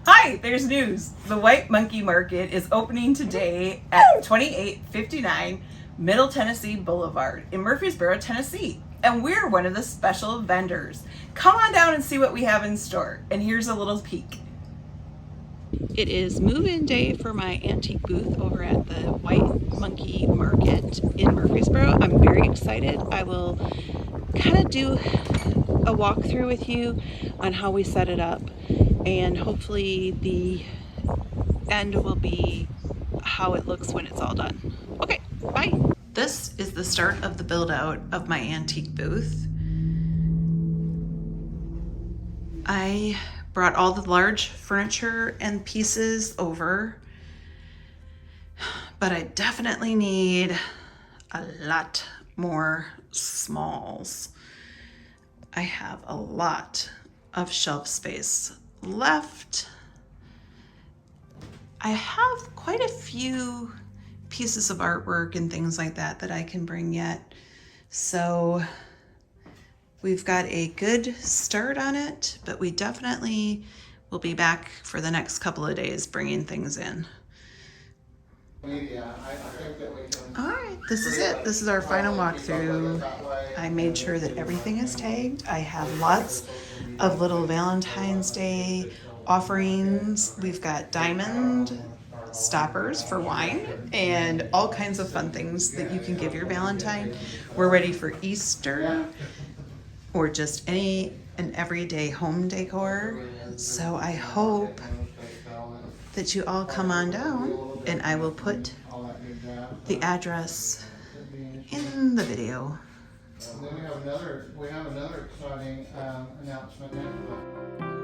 Hi, there's news. The White Monkey Market is opening today at 2859 Middle Tennessee Boulevard in Murfreesboro, Tennessee. And we're one of the special vendors. Come on down and see what we have in store. And here's a little peek. It is move-in day for my antique booth over at the White Monkey Market in Murfreesboro. I'm very excited. I will kind of do a walkthrough with you on how we set it up, and hopefully the end will be how it looks when it's all done. Okay, bye. This is the start of the build out of my antique booth. I brought all the large furniture and pieces over, but I definitely need a lot more smalls. I have a lot of shelf space left. I have quite a few pieces of artwork and things like that I can bring yet. So we've got a good start on it, but we definitely will be back for the next couple of days bringing things in. All right, this is it. This is our final walkthrough. I made sure that everything is tagged. I have lots of little Valentine's Day offerings. We've got diamond stoppers for wine and all kinds of fun things that you can give your Valentine. We're ready for Easter or just any and everyday home decor. So I hope that you all come on down, and I will put the address in the video. And then we have another exciting announcement.